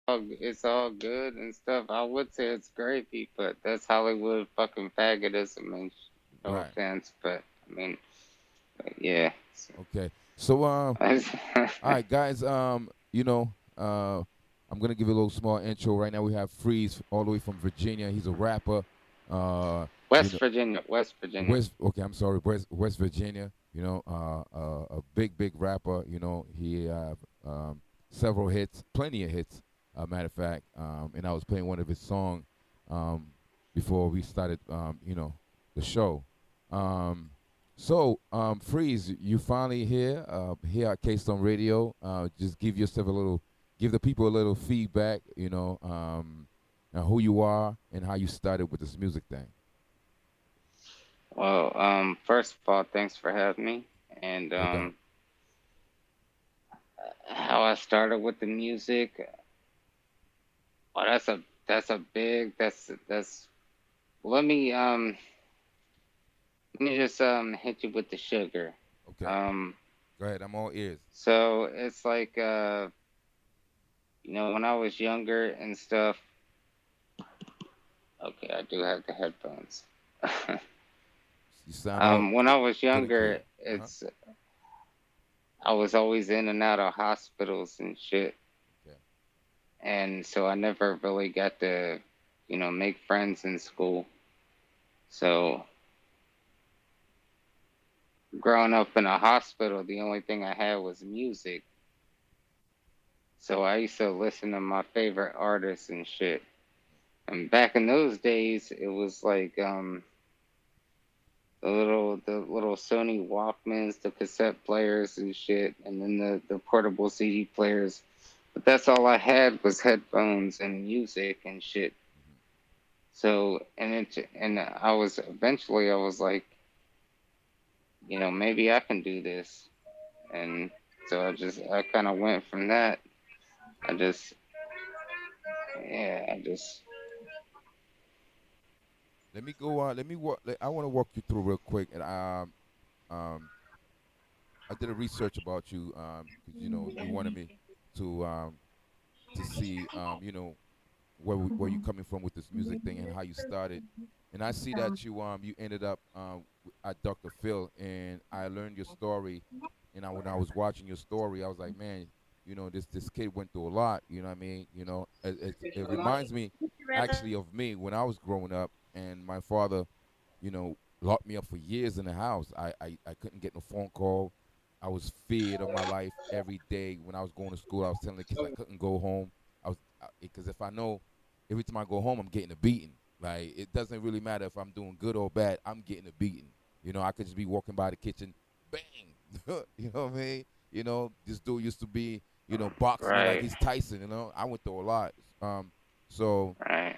it's all good and stuff. I would say it's gravy, but that's Hollywood fucking faggotism and no Right. offense, but I mean, but yeah. Okay. So all right, guys. I'm gonna give you a little small intro. Right now, we have Freeze all the way from Virginia. He's a rapper. Uh, you West know, Virginia, West Virginia. West. Okay, I'm sorry, West Virginia. A big rapper. He have several hits, plenty of hits. Matter of fact, and I was playing one of his songs um, before we started. The show. Um, Freeze, you finally here at Keystone Radio. Just give the people a little feedback. Who you are and how you started with this music thing. Well, first of all, thanks for having me. And No doubt. how I started with the music. Oh, that's a big that's. Let me let me just hit you with the sugar. Okay. Um, Go ahead. I'm all ears. so it's like when I was younger and stuff. Okay, I do have the headphones. You sound all When I was good and clear. younger, Uh huh. it's I was always in and out of hospitals and shit, Okay. and so I never really got to, make friends in school. So growing up in a hospital, the only thing I had was music. So I used to listen to my favorite artists and shit. And back in those days, it was like the little Sony Walkmans, the cassette players and shit, and then the portable CD players. But that's all I had was headphones and music and shit. Hmm. So and I was like, maybe I can do this. And so I kind of went from that. I just yeah, I just Let me go. Let me walk. I want to walk you through real quick. And um, I did a research about you because you wanted me to see where you coming from with this music thing and how you started. And I see that you ended up at Dr. Phil, and I learned your story. And when I was watching your story, I was like, man, this kid went through a lot. You know what I mean? It reminds me actually of me when I was growing up, and my father, locked me up for years in the house. I couldn't get no phone call. I was feared of my life every day when I was going to school. I was telling the kids I couldn't go home. I was because if I know every time I go home, I'm getting a beating. Like it doesn't really matter if I'm doing good or bad. I'm getting a beating. I could just be walking by the kitchen, bang. You know what I mean? This dude used to be, box me like right, he's Tyson. I went through a lot. So right,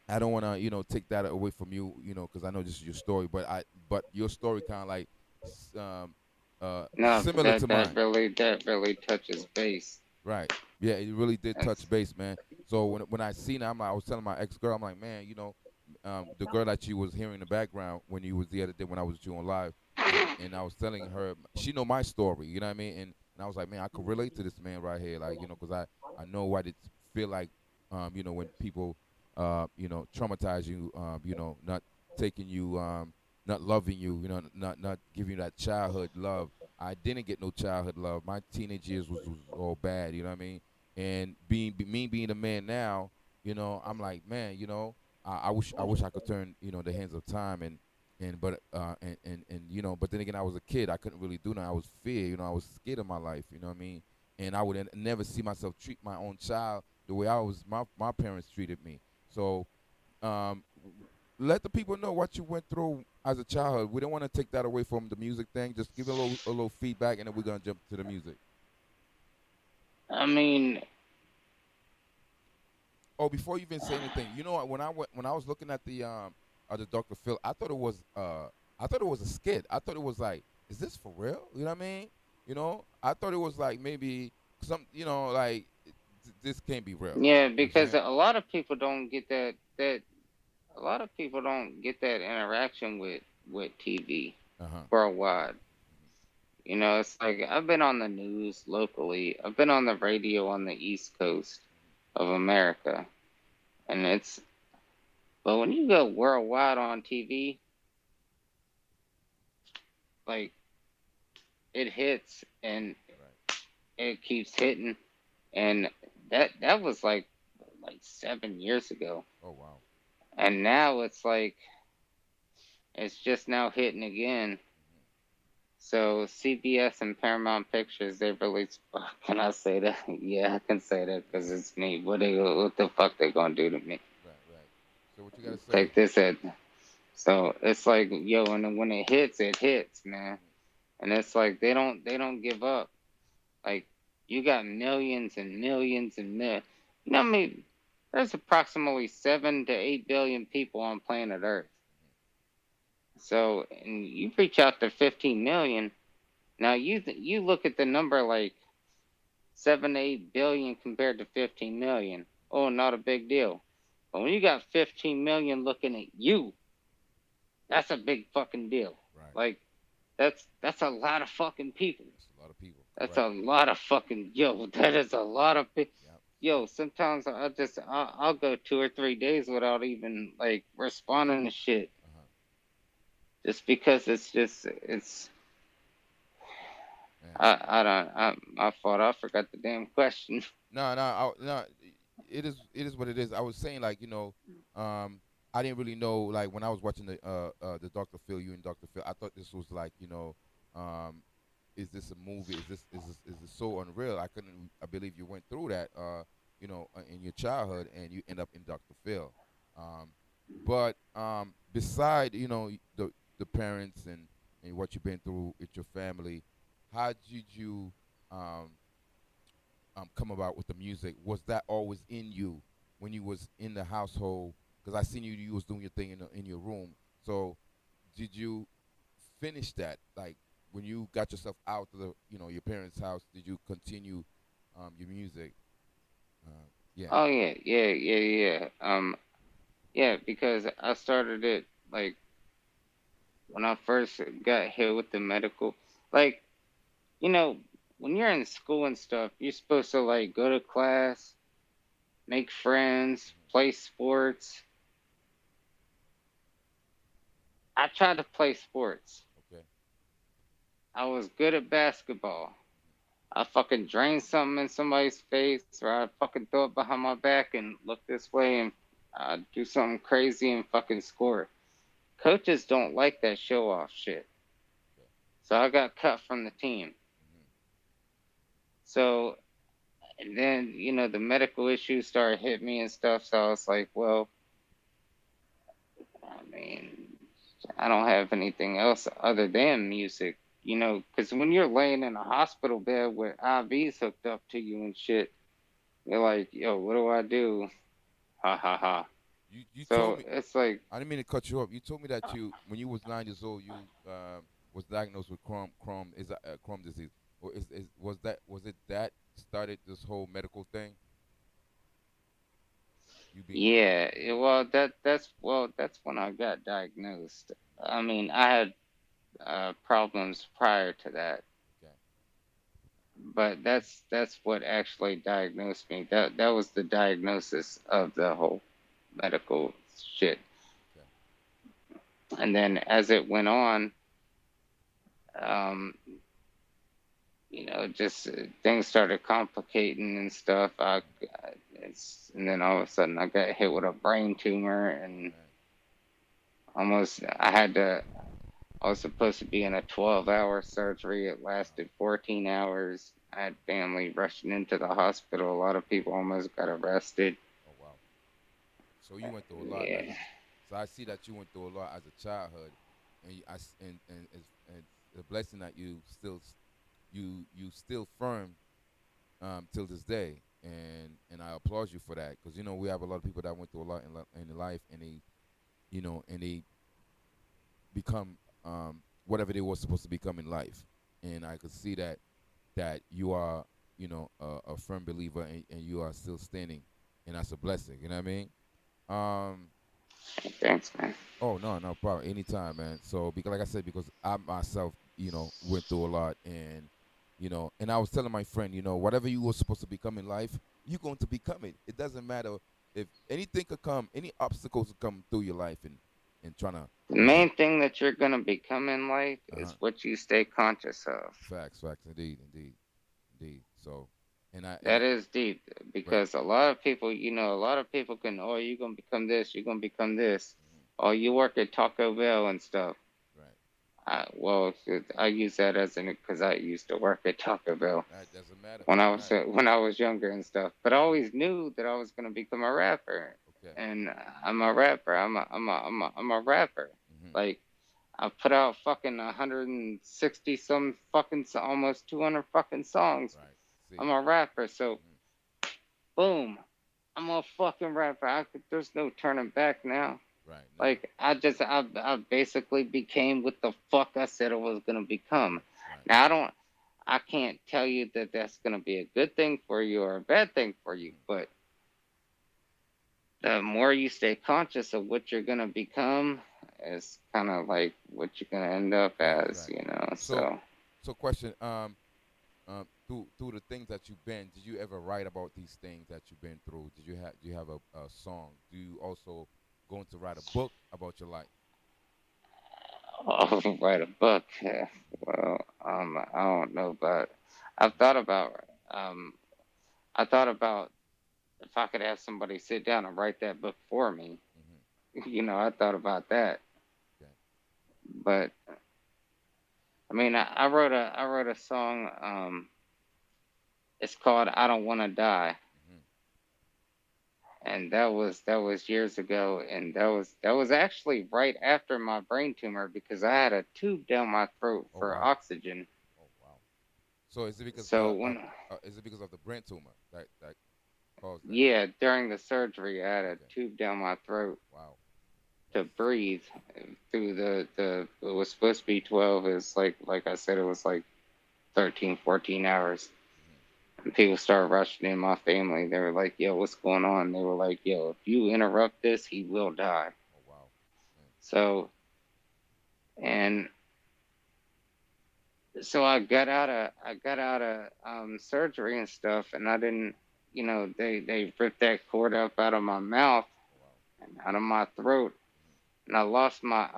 I don't want to, take that away from you, because I know this is your story. But your story kind of like, um, no, but similar to mine. that really touches base. Right. Yeah, it really did touch That's base, man. So when I seen it, I was telling my ex girl, I'm like, man, the girl that you was hearing in the background when you was the other day when I was doing live, and I was telling her she know my story, you know what I mean, and I was like, man, I could relate to this man right here, like because I know what it feel like, when people, traumatize you, not taking you, not loving you, not giving you that childhood love. I didn't get no childhood love. My teenage years was all bad. You know what I mean? And being a man now, I'm like, man, I wish I could turn the hands of time and but but then again I was a kid. I couldn't really do nothing. I was fear. I was scared of my life. You know what I mean? And I would never see myself treat my own child the way my parents treated me. So um, let the people know what you went through as a childhood. We don't want to take that away from the music thing. Just give a little feedback, and then we're gonna jump to the music. I mean, Oh, before you even say anything, you know what? When I was looking at the Dr. Phil, I thought it was a skit. I thought it was like, is this for real? You know what I mean? I thought it was like maybe some, like this can't be real. yeah, You know what I'm because saying? a lot of people don't get that interaction with TV Uh huh. worldwide. It's like I've been on the news locally. I've been on the radio on the East Coast. of America, and it's but when you go worldwide on TV, like it hits and Right. it keeps hitting, and that was like 7 years ago, Oh wow. and now it's like it's just now hitting again. Hmm. So CBS and Paramount Pictures they released. Can I say that? Yeah, I can say that because it's me. What the fuck they gonna do to me? Right. Right. So what you gotta say? Take this at. So it's like yo, and when it hits, man. Hmm. And it's like they don't give up. Like you got millions and millions and millions. You know, what I mean, there's approximately 7 to 8 billion people on planet Earth. So, and you reach out to 15 million. Now you look at the number like 7 to 8 billion compared to 15 million. Oh, not a big deal. But when you got 15 million looking at you, that's a big fucking deal. Right. Like that's a lot of fucking people. That's a lot of people. That's Right. a lot of fucking yo. That is a lot of Yep. yo. Yep. Sometimes I'll go 2 or 3 days without even like responding to shit, Uh huh. just because it's Man. I don't my fault. I forgot the damn question. No, no, no. It is what it is. I was saying like um, I didn't really know like when I was watching the Doctor Phil, you and Doctor Phil. I thought this was like um, is this a movie? Is this so unreal? I couldn't. I believe you went through that in your childhood and you end up in Doctor Phil. Um, but beside the parents and what you've been through with your family, how did you um come about with the music? Was that always in you when you was in the household? Because I seen you was doing your thing in your room. So did you finish that? Like when you got yourself out of the your parents' house, did you continue your music? Yeah. Oh yeah, yeah, yeah, yeah. Yeah, because I started it like when I first got hit with the medical. Like you know, when you're in school and stuff, you're supposed to like go to class, make friends, Hmm. play sports. I tried to play sports. Okay. I was good at basketball. I fucking drain something in somebody's face, or I fucking throw it behind my back and look this way and do something crazy and fucking score. Coaches don't like that show off shit. Okay. So I got cut from the team. Hmm. So, and then, the medical issues started hitting me and stuff. So I was like, well, I mean, I don't have anything else other than music, because when you're laying in a hospital bed with IVs hooked up to you and shit, you're like, yo, what do I do? Ha ha ha. You told So me. it's like, I didn't mean to cut you off. You told me that you when you was 9 years old, you was diagnosed with Crohn disease. Or was it that started this whole medical thing? You being yeah, well, that's when I got diagnosed. I mean, I had problems prior to that, okay. but that's what actually diagnosed me. That was the diagnosis of the whole medical shit. Okay. And then as it went on, um, just things started complicating and stuff. Hmm. And then all of a sudden I got hit with a brain tumor, and Man. almost I had to. I was supposed to be in a 12-hour surgery. It Wow. lasted 14 hours. I had family rushing into the hospital. A lot of people almost got arrested. Oh wow. So you went through a lot as Yeah. a. So I see that you went through a lot as a childhood, and it's a blessing that you still firm till this day, and I applaud you for that because we have a lot of people that went through a lot in life, and they become whatever they were supposed to become in life, and I could see that you are a firm believer, and you are still standing, and that's a blessing. You know what I mean? Um, Thanks, man. oh no, no problem. Anytime, man. So because like I said, because I myself, went through a lot, And I was telling my friend, whatever you were supposed to become in life, you're going to become it. It doesn't matter if anything could come, any obstacles could come through your life, and trying to, The you know, main thing that you're gonna become in life uh-huh. is what you stay conscious of. Facts, indeed, indeed, indeed. So, and I and That is deep right, because a lot of people, a lot of people can, oh, you're gonna become this, you're gonna become this. mhm, Oh, you work at Taco Bell and stuff. right. Well, I use that as an because I used to work at Taco Bell That doesn't matter. Right. when I was younger and stuff. But I Hmm. always knew that I was gonna become a rapper, Okay. and I'm a rapper. I'm a rapper. Hmm. Like I put out fucking 160 some fucking almost 200 fucking songs. Right. See. I'm a rapper, so Hmm. boom, I'm a fucking rapper. There's no turning back now. Right. None. Like I basically became what the fuck I said I was gonna become. Right. Now I can't tell you that that's gonna be a good thing for you or a bad thing for you, Hmm. but the more you stay conscious of what you're gonna become is kind of like what you're gonna end up Right. as, Right. So, So question. Through the things that you've been, did you ever write about these things that you've been through? Do you have a song? Do you also going to write a book about your life? I'll write a book. Yeah. Well, I don't know, but I've thought about I thought about if I could have somebody sit down and write that book for me. Hmm. I thought about that, Okay. but I mean, I wrote a song. It's called "I Don't Want to Die," Hmm. and that was years ago, and that was actually right after my brain tumor because I had a tube down my throat Oh for wow. oxygen. Oh wow. So So when is it because of the brain tumor that caused that? Yeah, during the surgery, I had a Okay. tube down my throat Wow. to breathe through the. It was supposed to be 12. It's like I said, it was like 13, 14 hours. Hmm. And people started rushing in my family. They were like, "Yo, what's going on?" They were like, "Yo, if you interrupt this, he will die." Oh wow. Man. So and so I got out of surgery and stuff, and I didn't. They ripped that cord up out of my mouth Oh wow. and out of my throat, Hmm. and I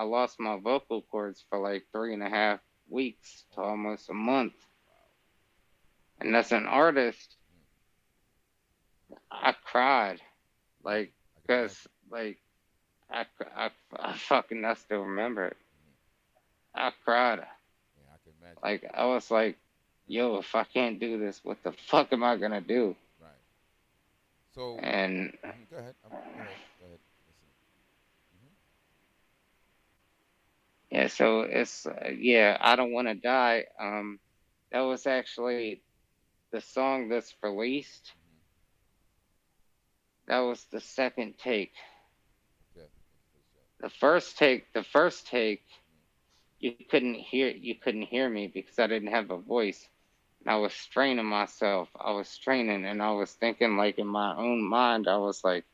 lost my vocal cords for like 3.5 weeks to Oh almost a month. wow. And as an artist, Hmm. I cried Yeah. like I can because imagine. like I still remember it. Hmm. I cried Yeah, I can imagine. like I was like, Hmm. yo, if I can't do this, what the fuck am I gonna do? Right. So, And go ahead. Go ahead. Go ahead. Listening. Hmm. yeah, so it's yeah, I don't want to die. That was actually the song that's released. Hmm. That was the second take. Okay. That's the first shot. The first take, Hmm. you couldn't hear me because I didn't have a voice. And I was straining myself. I was straining, and I was thinking like in my own mind, I was like,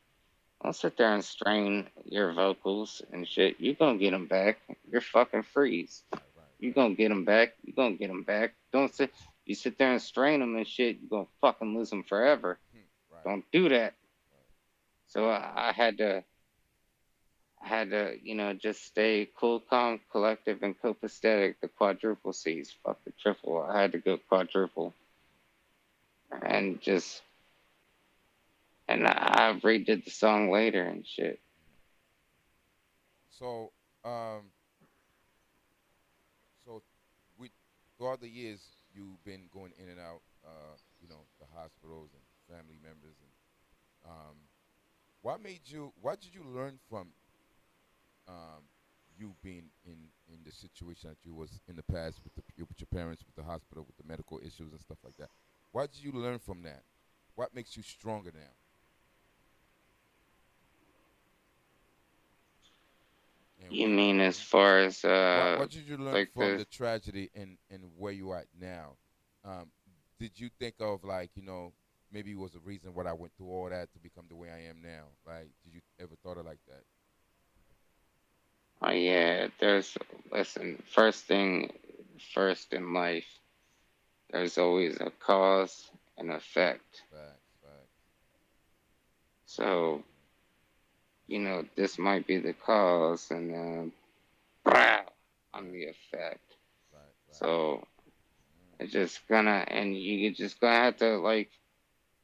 "Don't sit there and strain your vocals and shit. You gonna get them back. You're fucking freeze. Right. Right. You Right. gonna get them back. You gonna get them back. Don't sit. You sit there and strain them and shit. You gonna fucking lose them forever. Hmm. Right. Don't do that." Right. So I had to just stay cool, calm, collective, and copacetic. The quadruple C's. Fuck the triple. I had to go quadruple and just and I redid the song later and shit. Hmm. So, um, so we throughout the years you've been going in and out, the hospitals and family members, and what did you learn from um, you being in the situation that you was in the past with your parents, with the hospital, with the medical issues and stuff like that? What did you learn from that? What makes you stronger now? And You mean as far as what did you learn like from the the tragedy and where you are at now? Um, did you think of, like, maybe it was a reason what I went through all that to become the way I am now? Like, did you ever thought of like that? oh yeah, there's listen, first thing first in life, there's always a cause and effect. Facts, facts. So, Mm. this might be the cause, and then, pow, I'm Right, the effect. right, right. So, Mm. it's just gonna, and you just gonna have to, like,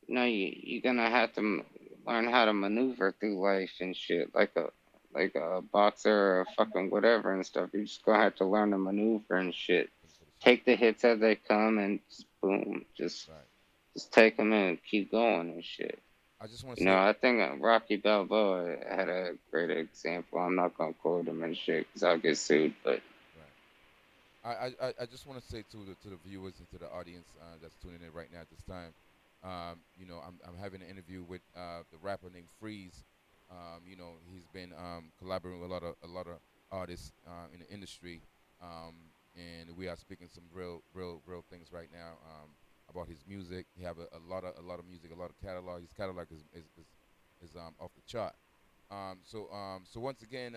you're gonna have to learn how to maneuver through life and shit, like a boxer or a fucking whatever and stuff. You're just gonna have to learn to maneuver and shit. Into the shit. Take the hits as they come and just boom, Right. just take them and keep going and shit. I just want to say, I think Rocky Balboa had a great example. I'm not gonna quote him and shit because I'll get sued, but right. I just want to say to the viewers and to the audience that's tuning in right now at this time, I'm having an interview with the rapper named Freiz. He's been collaborating with a lot of artists in the industry, and we are speaking some real things right now about his music. He have a lot of music, a lot of catalog. His catalog is off the chart. So once again,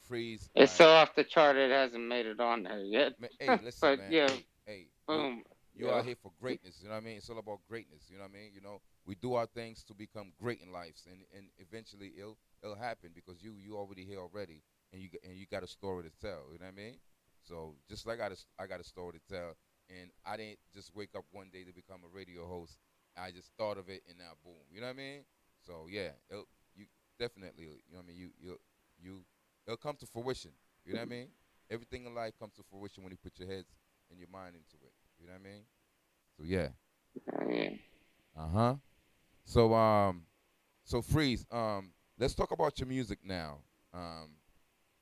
Freeze. it's so off the chart it hasn't made it on there yet. Hey, listen, But man. yeah, Hey, boom, you are yo, here for greatness. You know what I mean? It's all about greatness. You know what I mean? We do our things to become great in life, and eventually it'll happen because you already here already, and you got a story to tell. You know what I mean? So just like I got a story to tell, and I didn't just wake up one day to become a radio host. I just thought of it, and now boom. You know what I mean? So yeah, you definitely. You know what I mean? You it'll come to fruition. You know what I mean? Everything in life comes to fruition when you put your heads and your mind into it. You know what I mean? So yeah. yeah. Uh huh. So Freeze. Let's talk about your music now. Um,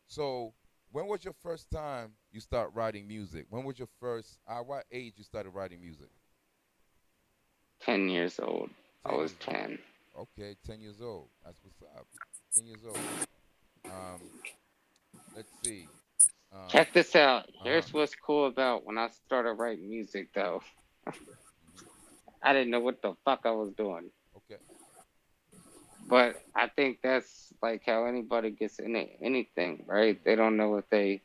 so when was your first time you start writing music? When was your first? At what age you started writing music? 10 years old. I 10 was years old. 10. Okay, 10 years old. That's what's up. 10 years old. Um, let's see. Um, Check this out. uh huh. Here's what's cool about when I started writing music, though. Hmm. I didn't know what the fuck I was doing. Okay. But I think that's like how anybody gets in anything, right? Hmm. They don't know what they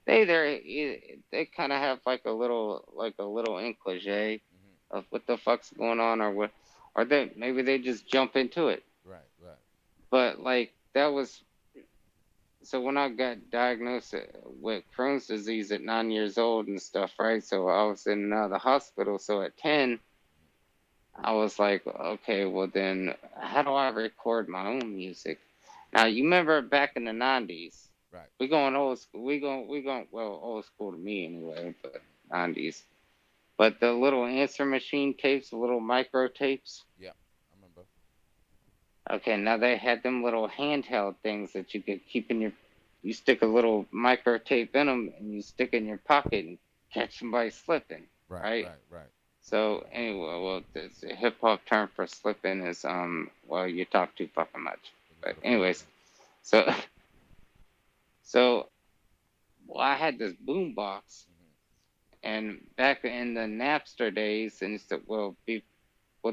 kind of have like a little inclige Hmm. of what the fuck's going on or they maybe they just jump into it. Right. Right. But like that was so when I got diagnosed with Crohn's disease at 9 years old and stuff, right? So I was in the hospital. So at 10, I was like, okay, well then, how do I record my own music? Now you remember back in the 90s, Right. we going old school. We going well old school to me anyway, but Hmm. 90s. But the little answer machine tapes, the little micro tapes. Yeah. I remember. Okay, now they had them little handheld things that you could keep in your. You stick a little micro tape in them, and you stick it in your pocket and catch somebody slipping, Right. right? Right. Right. So anyway, well, the hip hop term for slipping is well, you talk too fucking much. Take it to But the floor. anyways, so so well, I had this boom box, Hmm. and back in the Napster days, and so well,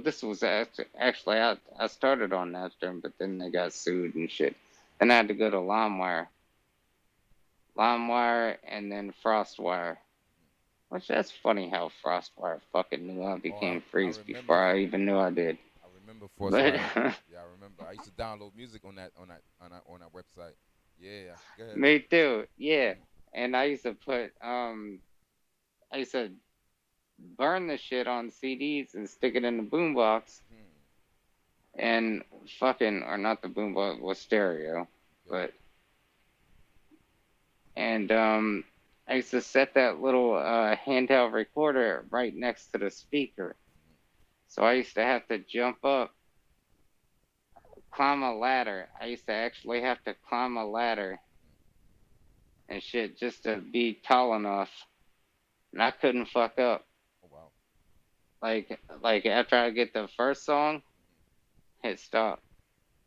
this was actually I started on Napster, but then they got sued and shit. Then I had to go to LimeWire, and then FrostWire. Which that's funny how FrostWire fucking knew I Oh, I became I Freeze before remember. I even knew I did. I remember But Forcewired. Yeah, I remember. I used to download music on that website. Yeah. Go ahead. me too, yeah. Hmm. And I used to burn the shit on CDs and stick it in the boombox Hmm. and fucking, or not the boombox, was stereo, Okay. but and I used to set that little handheld recorder right next to the speaker. Hmm. So I used to have to jump up, climb a ladder. I used to actually have to climb a ladder Hmm. and shit just to be tall enough, and I couldn't fuck up. Oh wow. Like after I get the first song, Hmm. hit stop.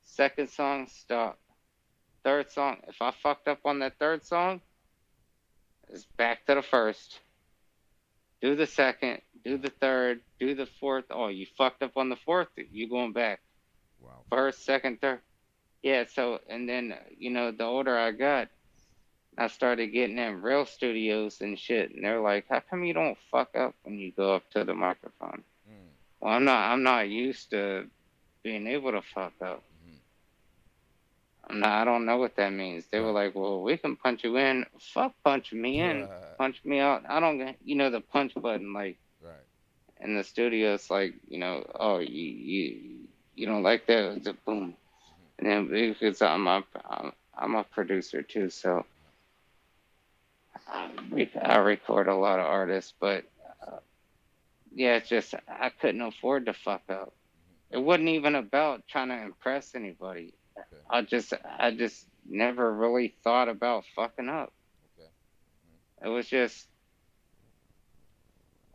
Second song, stop. Third song, if I fucked up on that third song, it's back to the first. Do the second, do Uh-huh. the third, do the fourth. Oh, you fucked up on the fourth. You going back. Wow. First, second, third. Yeah. So and then the older I got, I started getting in real studios and shit, and they're like, "How come you don't fuck up when you go up to the microphone?" Mm. Well, I'm not used to being able to fuck up. Mm-hmm. I don't know what that means. They were Right. like, "Well, we can punch you in." Fuck punching me in, Right. punch me out. I don't get, the punch button like Right. in the studio. It's like, oh, you don't like that? It's a boom. Mm-hmm. And then because I'm a producer too, so I record a lot of artists, but So. yeah, it's just I couldn't afford to fuck up. Mm-hmm. It wasn't even about trying to impress anybody. Okay. I just never really thought about fucking up. Okay. Mm-hmm. It was just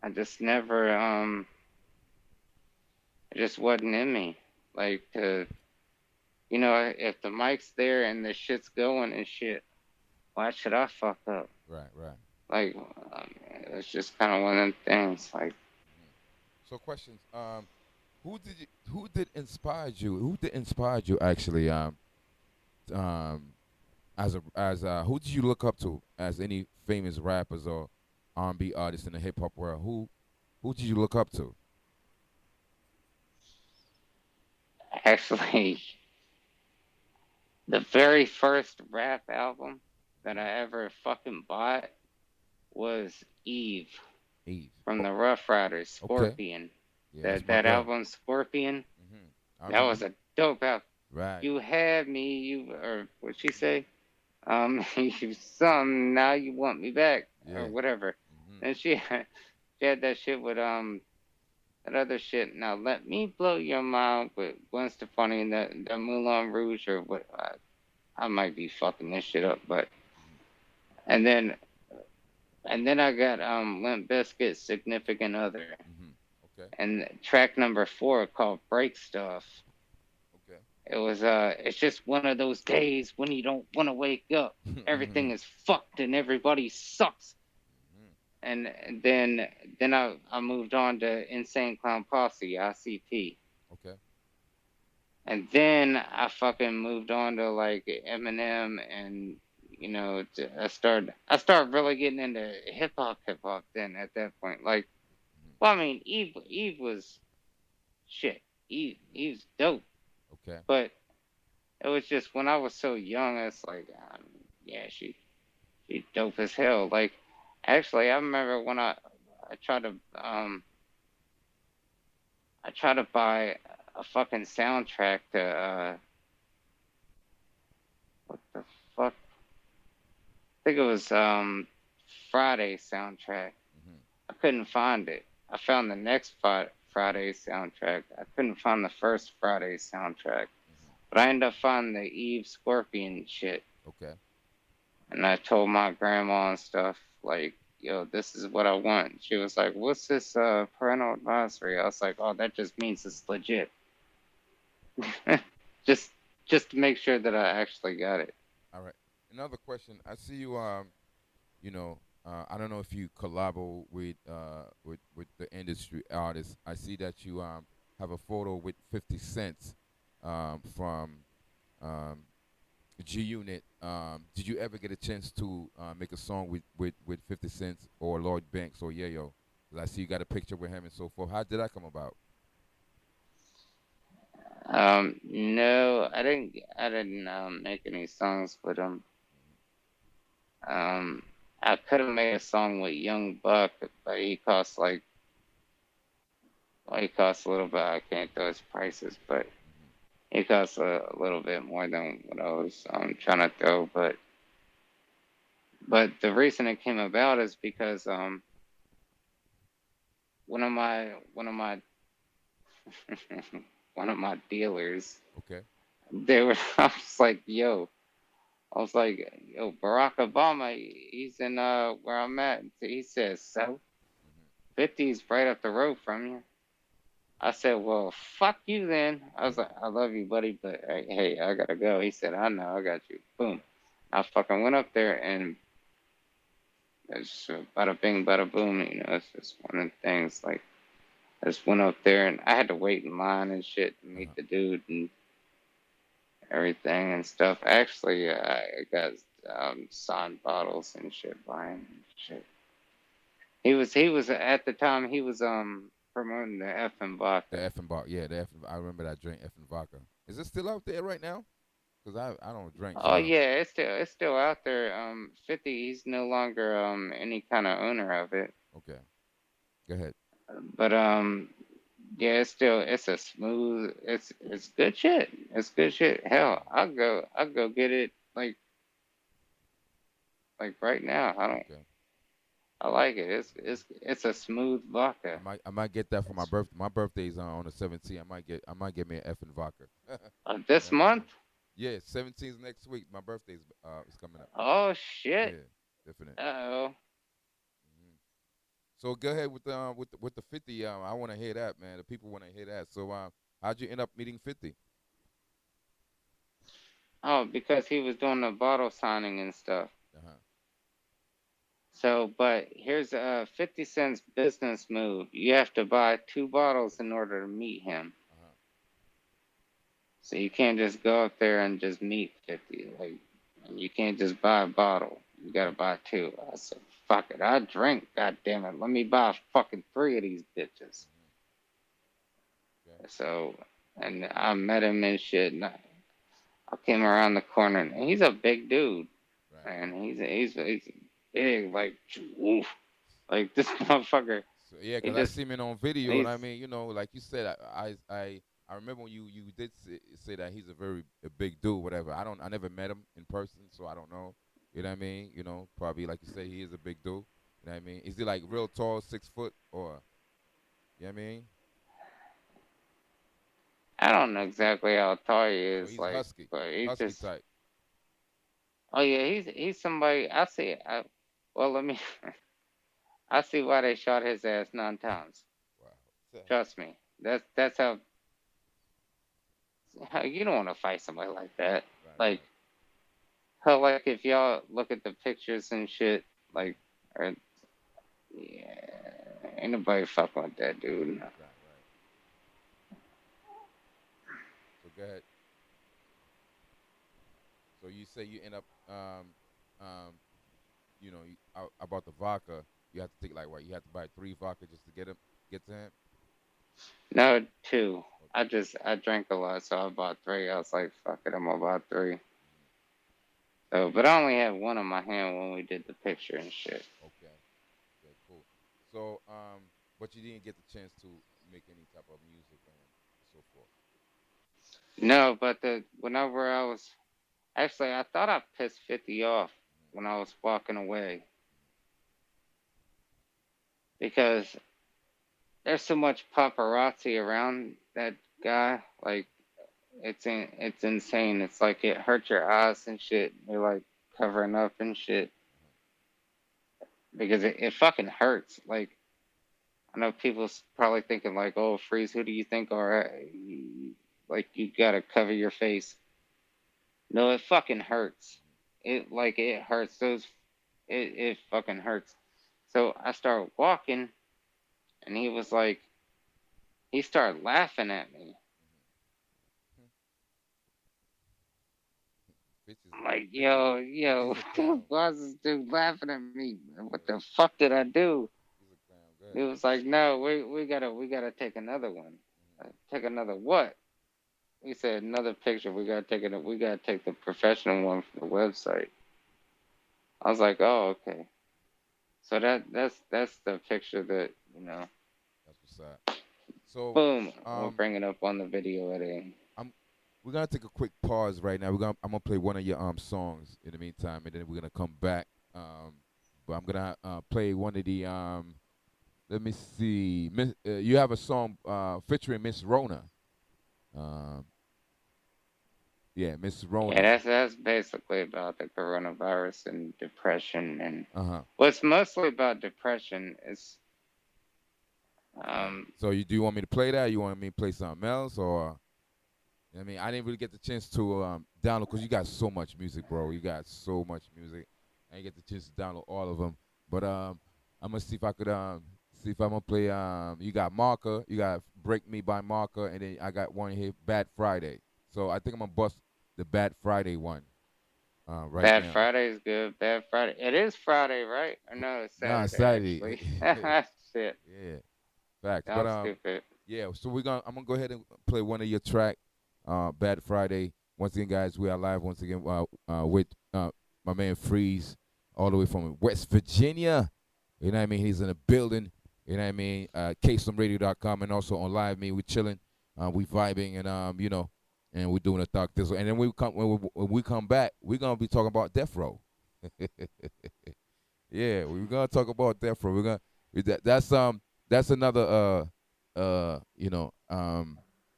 I just never it just wasn't in me. Like to if the mic's there and the shit's going and shit, why should I fuck up? Right. Right. Like it's just kind of one of them things. Like Mm-hmm. So questions. Who did inspire you? Who did inspire you actually? Um, as who did you look up to as any famous rappers or R&B artists in the hip hop world? Who did you look up to? actually, the very first rap album that Mm-hmm. I ever fucking bought was Eve Eve. from Oh, the Rough Riders, okay. Scorpion. Yeah, that's That my that girl. album, Scorpion, Mm-hmm. I that remember. was a dope album. Right. You had me, or what she say? You some now you want me back or Yeah. whatever. Mm-hmm. And she had that shit with that other shit. Now let me blow your mind with Gwen Stefani and the Moulin Rouge or what. I might be fucking this shit up, but Mm-hmm. and then and then I got Limp Bizkit's Significant Other Mm-hmm. Okay. and track number 4 called Break Stuff. Okay. It's just one of those days when you don't want to wake up. Mm-hmm. Everything is fucked and everybody sucks. And then I moved on to Insane Clown Posse, ICP. Okay. And then I fucking moved on to like Eminem and I started really getting into hip hop then at that point. Like, Mm-hmm. well, I mean, Eve was shit. Eve's dope, Okay. but it was just when I was so young. It's like, yeah, she dope as hell. Like, actually, I remember when I tried to buy a fucking soundtrack to what the fuck? I think it was Friday soundtrack. Mm-hmm. I couldn't find it. I found the next Friday soundtrack. I couldn't find the first Friday soundtrack. Mm-hmm. But I ended up finding the Eve Scorpion shit. Okay. And I told my grandma and stuff, like, yo, this is what I want. She was like, what's this parental advisory? I was like, oh, that just means it's legit. just just to make sure that I actually got it. All right. Another question. I see you. You know, I don't know if you collabo with the industry artists. I see that you have a photo with 50 Cent from um, G Unit. Did you ever get a chance to make a song with 50 Cent or Lloyd Banks or Yayo? 'Cause I see you got a picture with him and so forth. How did that come about? No, I didn't make any songs with him. Um, I could have made a song with Young Buck, but he costs a little bit. I can't throw his prices, but Mm-hmm. he costs a little bit more than what I was trying to throw. But the reason it came about is because one of my one of my dealers, Okay. they were I was like, yo, Barack Obama, he's in where I'm at. He says so. Mm-hmm. 50's right up the road from you. I said, well, fuck you then. I was like, I love you, buddy, but hey, I gotta go. He said, I know, I got you. Boom. I fucking went up there and it's bada bing, bada boom. It's just one of the things. Like, I just went up there and I had to wait in line and shit to Uh huh. meet the dude and everything and stuff. Actually, I got signed bottles and shit by him. Shit. He was at the time he was promoting the effing The vodka. effing vodka. Yeah, the effing. I remember that drink, effing vodka. Is it still out there right now? Cause I don't drink, Oh so yeah, it's still out there. 50, he's no longer any kind of owner of it. okay. Go ahead. But yeah, it's a smooth, it's good shit. It's good shit. Hell, Mm, I'll go get it like right now. okay. I like it. It's a smooth vodka. I might get that for my It's birthday. My birthday's on the 17th. I might get me an effing vodka. this month. Yeah, 17th is next week. My birthday's is coming up. Oh shit. Yeah, definite. Uh-oh. Hmm. So go ahead with the 50. I want to hear that, man. The people want to hear that. So how'd you end up meeting 50? Oh, because he was doing the bottle signing and stuff. Uh huh. So, but here's a 50 cents business move. You have to buy two bottles in order to meet him. Uh huh. So you can't just go up there and just meet 50. Like, you can't just buy a bottle. You gotta Okay. buy two. I said, fuck it. I drink. God damn it. Let me buy fucking three of these bitches. Hmm. Okay. So, and I met him and shit. And I came around the corner, and he's a big dude. Right. And he's big, like, oof. Like, this motherfucker. So yeah, He cause I just, see him on video, and he's, I mean, like you said, I remember when you did say that he's a big dude, whatever. I never met him in person, so I don't know. You know what I mean? Probably like you say, he is a big dude. You know what I mean? Is he like real tall, 6 foot, or you know what I mean? I don't know exactly how tall he So is, he's like, husky, but he husky just, type. oh yeah, he's somebody. Well, let me. I see why they shot his ass 9 times. Wow. So, Trust me. That's how you don't want to fight somebody like that. right, Like, right. hell, like if y'all look at the pictures and shit, Hmm. like, or yeah, ain't nobody fucking with that dude. Right, right. So go ahead. So you say you end up um about the vodka, you have to take like what? You have to buy 3 vodka just to get to him. No, two. Okay. I drank a lot, so I bought three. I was like, fuck it, I'm gonna buy three. Hmm. So, but I only had one in my hand when we did the picture and shit. Okay. Okay. Cool. So but you didn't get the chance to make any type of music and so forth. No, but whenever I was actually, I thought I pissed 50 off Hmm. when I was walking away because there's so much paparazzi around that guy. Like it's insane. It's like it hurts your eyes and shit. They're like covering up and shit Hmm. because it fucking hurts. Like I know people's probably thinking like, "Oh, Freeze, who do you think are like you gotta cover your face?" No, it fucking hurts. It hurts. It fucking hurts. So I started walking, and he started laughing at me. Hmm. Bitch is I'm like, 50. yo, He's a clown. why is this dude laughing at me? What Yeah, the fuck did I do? he's a clown. Go It ahead. was like, no, we gotta take another one. Hmm. Take another what? He said another picture. We gotta take the professional one for the website. I was like, oh, okay. So that's the picture that That's what's up. So boom, we'll um bring it up on the video editing. I'm we're gonna take a quick pause right now. I'm gonna play one of your songs in the meantime, and then we're gonna come back. But I'm gonna play one of the let me see. You have a song featuring Miss Rona. Um, yeah, Miss Yeah, Rona. that's basically about the coronavirus and depression, and Uh-huh. what's mostly about depression is Right. um So you do you want me to play that? You want me to play something else, or I mean, I didn't really get the chance to download because you got so much music, bro. You got so much music. I didn't get the chance to download all of them. But I'm gonna see if I could see if I'm gonna play. You got Marker, you got Break Me by Marker, and then I got one here, Bad Friday. So I think I'm gonna bust the Bad Friday one. right Bad now. Friday is good. Bad Friday. It is Friday, right? Or no, it's Nah, Saturday Saturday. actually. Shit. Yeah, facts. But I'm stupid. yeah. So I'm gonna go ahead and play one of your track, Bad Friday. Once again, guys, we are live once again with my man Freeze, all the way from West Virginia. You know what I mean? He's in the building. You know what I mean? KSOMRadio.com and also on Live Me. We chilling, we vibing, and and we're doing a talk this. And then when we come back, we're gonna be talking about Death Row. Yeah, we're gonna talk about Death Row. That's another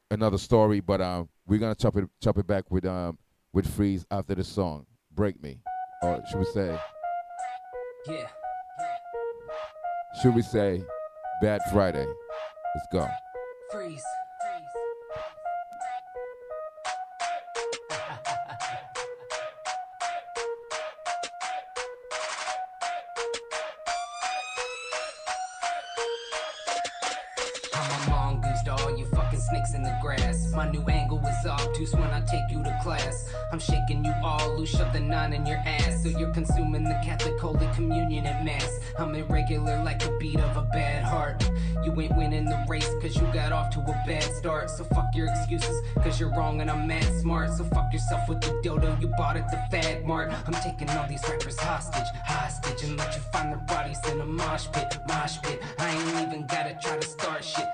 another story. But we're gonna chop it back with Freeze after the song "Break Me," or Yeah. should we say "Bad Friday"? Let's go. Freeze. I'm a mongoose to all you fucking snakes in the grass. My new angle is obtuse when I take you to class. I'm shaking you all loose, shove the 9 in your ass. So you're consuming the Catholic Holy Communion at Mass. I'm irregular like a beat of a bad heart. You ain't winning the race cause you got off to a bad start. So fuck your excuses cause you're wrong and I'm mad smart. So fuck yourself with the dildo you bought at the Fad Mart. I'm taking all these rappers hostage, and let you find their bodies in a mosh pit. I ain't even gotta try to start shit.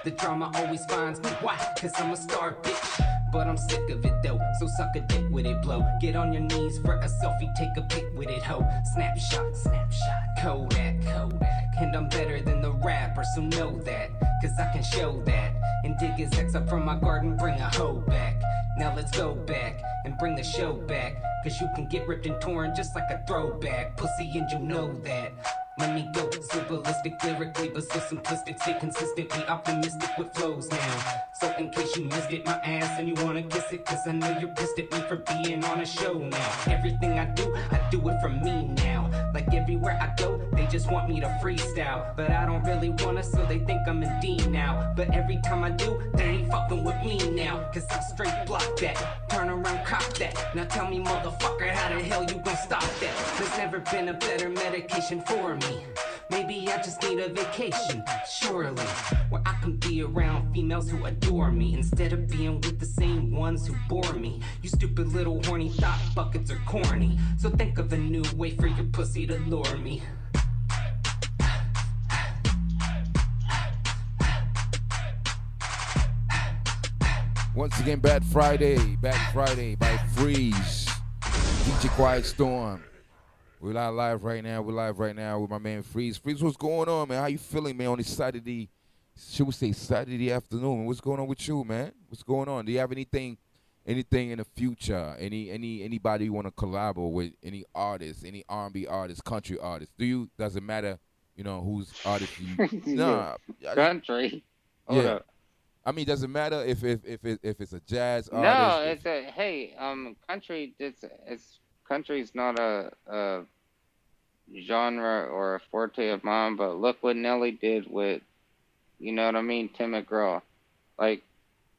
The drama always finds me, why? Cause I'm a star bitch. But I'm sick of it though, so suck a dick with it, blow. Get on your knees for a selfie, take a pic with it, ho. Snapshot, Kodak. And I'm better than the rapper, so know that. Cause I can show that. And dig his ex up from my garden, bring a hoe back. Now let's go back and bring the show back. Cause you can get ripped and torn just like a throwback. Pussy and you know that. Let me go so ballistic lyrically, but so simplistic. Stay consistent, be optimistic with flows now. So in case you missed it, my ass, and you wanna kiss it, cause I know you're pissed at me for being on a show now. Everything I do it for me now. Like everywhere I go, they just want me to freestyle. But I don't really wanna, so they think I'm in D now. But every time I do, they ain't fucking with me now. Cause I straight block that, turn around, cop that. Now tell me, motherfucker, how the hell you gon' stop that? There's never been a better medication for me. Maybe I just need a vacation, surely, where I can be around females who adore me instead of being with the same ones who bore me. You stupid little horny thought buckets are corny, so think of a new way for your pussy to lure me. Once again, Bad Friday by Freeze, DJ Quiet Storm. We're live right now. We're live right now with my man Freeze. Freeze, what's going on, man? How you feeling, man? On this Saturday, should we say Saturday afternoon? What's going on with you, man? What's going on? Do you have anything in the future? Anybody you want to collaborate with? Any artists? Any R&B artists? Country artists? Does it matter? Whose artist you? Yeah. Nah. Country. Hold Yeah. up. I mean, does it matter if it's a jazz No, artist? it's a hey, country. It's country's not a genre or a forte of mine, but look what Nelly did with, you know what I mean, Tim McGraw. Like,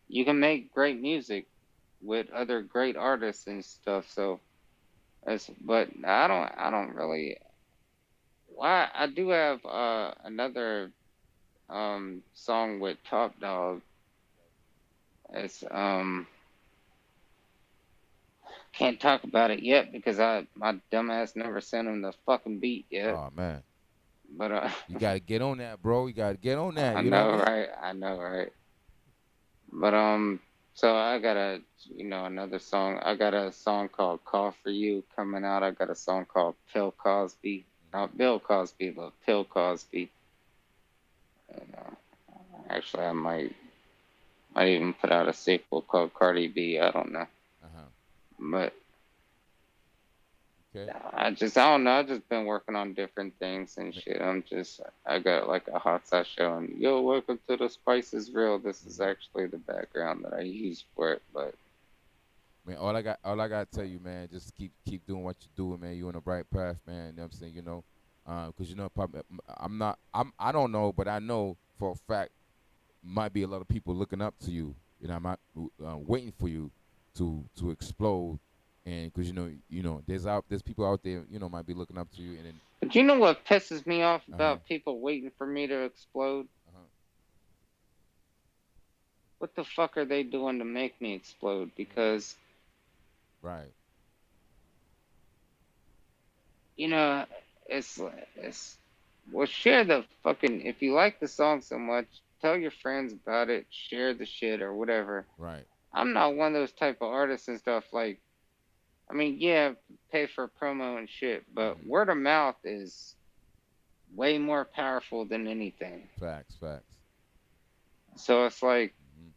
you can make great music with other great artists and stuff. So, but I don't really. Why I do have another song with Top Dog. It's can't talk about it yet because my dumbass never sent him the fucking beat yet. Oh man, But you gotta get on that, bro. You gotta get on that. I You know know, what I mean? right? I know, right? But so I got another song. I got a song called "Call for You" coming out. I got a song called "Pill Cosby," not Bill Cosby, but Pill Cosby. And, actually, I might even put out a sequel called Cardi B. I don't know, Uh-huh. but Okay. I don't know. I've just been working on different things and shit. I got like a hot sauce show and yo, welcome to the Spice is Real. This is actually the background that I use for it, but Man, all I gotta tell you, man, just keep doing what you're doing, man. You're on the right path, man. You know what I'm saying? Because probably I don't know, but I know for a fact might be a lot of people looking up to you. I'm not waiting for you to explode and because there's people out there might be looking up to you, and then But you know what pisses me off uh huh about people waiting for me to explode? uh huh What the fuck are they doing to make me explode? Because, right you know, it's, it's, well, share the fucking, if you like the song so much, tell your friends about it, share the shit or whatever. right I'm not one of those type of artists and stuff like, I mean, yeah, pay for promo and shit, but hmm word of mouth is way more powerful than anything. facts So it's like, hmm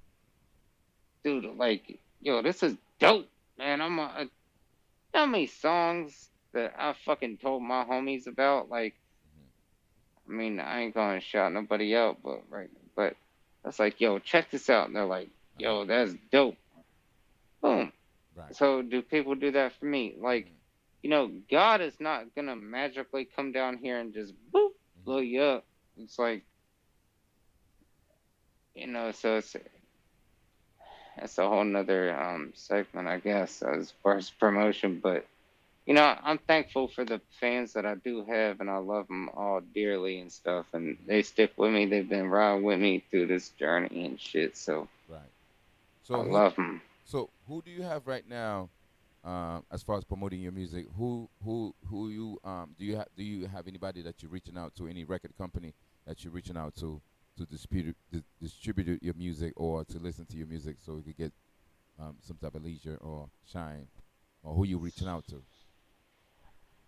dude, like, yo, this is dope, man. how many songs that I fucking told my homies about? Like, hmm I mean, I ain't gonna shout nobody out, but that's like, yo, check this out. And they're like, uh-huh yo, that's dope. Boom. right So do people do that for me? Like, hmm God is not gonna magically come down here and just boop blow hmm you up. It's like, so it's a whole nother segment, I guess, as far as promotion. But I'm thankful for the fans that I do have, and I love them all dearly and stuff. And hmm they stick with me. They've been riding with me through this journey and shit. So right I so who love them. who do you have right now, as far as promoting your music? Who you do you have anybody that you're reaching out to, any record company that you're reaching out to distribute your music or to listen to your music so you could get some type of leisure or shine, or who you reaching out to?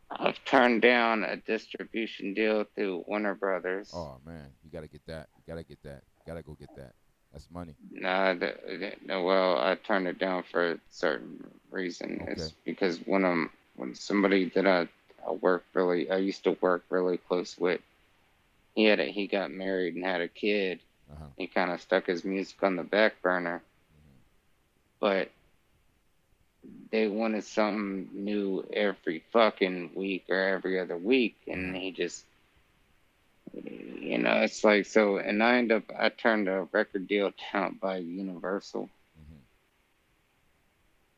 I've turned down a distribution deal through Warner Brothers. Oh man, you gotta get that. You gotta get that. You gotta go get that. That's money. Nah, no, well, I turned it down for a certain reason. Okay. It's because when somebody that I used to work really close with, he got married and had a kid. Uh huh. He kind of stuck his music on the back burner, hmm but they wanted something new every fucking week or every other week, Uh and huh. he just, it's like so. And I turned a record deal down by Universal, hmm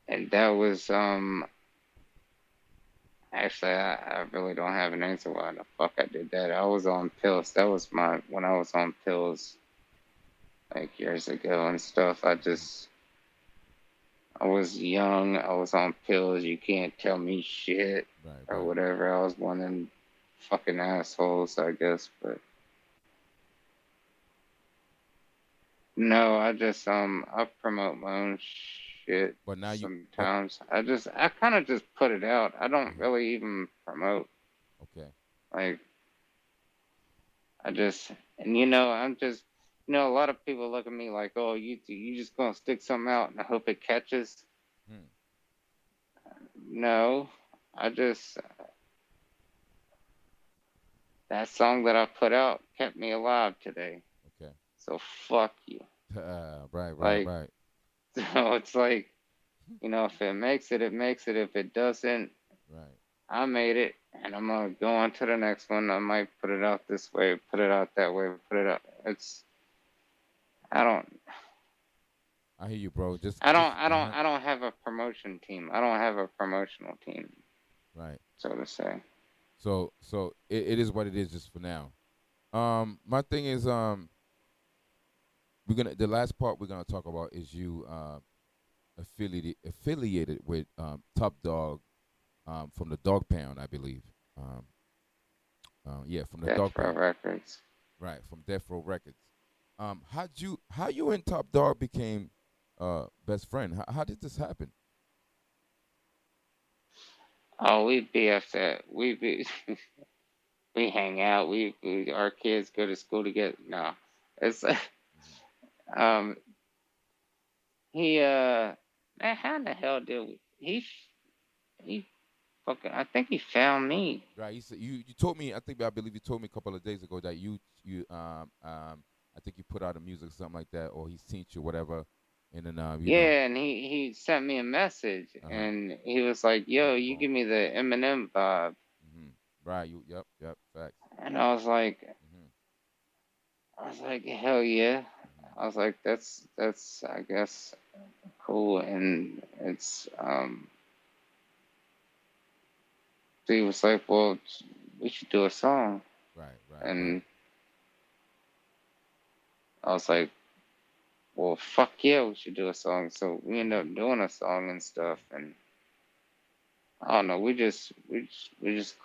and that was actually, I really don't have an answer why the fuck I did that. I was on pills. That was when I was on pills like years ago and stuff. I was young. I was on pills. You can't tell me shit Right. or Right. whatever. I was one of them fucking assholes, I guess. But no, I promote my own shit But now you. But sometimes. I kind of just put it out. I don't uh really even promote. okay. Like I just, and I'm just, a lot of people look at me like, oh, you just gonna stick something out and hope it catches. Hmm. No, I just that song that I put out kept me alive today. Okay. So fuck you. Right. Right. Like, Right. so it's like, if it makes it, it makes it. If it doesn't, Right. I made it, and I'm gonna go on to the next one. I might put it out this way, put it out that way, put it out. I don't, I hear you, bro. I don't have a promotion team. I don't have a promotional team, Right. so to say. So it is what it is just for now. My thing is we're gonna the last part we're gonna talk about is you affiliated with Top Dog from the Dog Pound, I believe. Um, yeah, from the Death Dog Row Pound, Records. right? From Death Row Records. How you and Top Dog became best friend? How did this happen? Oh, we BF that. We hang out. Our kids go to school together. No, it's hmm um he man, how the hell did he fucking I think he found me. Right. You said you told me. I believe you told me a couple of days ago that you I think you put out a music or something like that, or he seen you whatever, and then Yeah, and he sent me a message uh huh. and he was like, "Yo, you Microphone. give me the Eminem vibe," Right. Yep. Facts. and hmm I was like, "Hell yeah!" hmm I was like, "That's I guess cool," and it's So he was like, "Well, we should do a song," Right, right, right. and I was like, "Well, fuck yeah, we should do a song." So we ended Mm-hmm. up doing a song and stuff, Mm-hmm. and I don't know, we just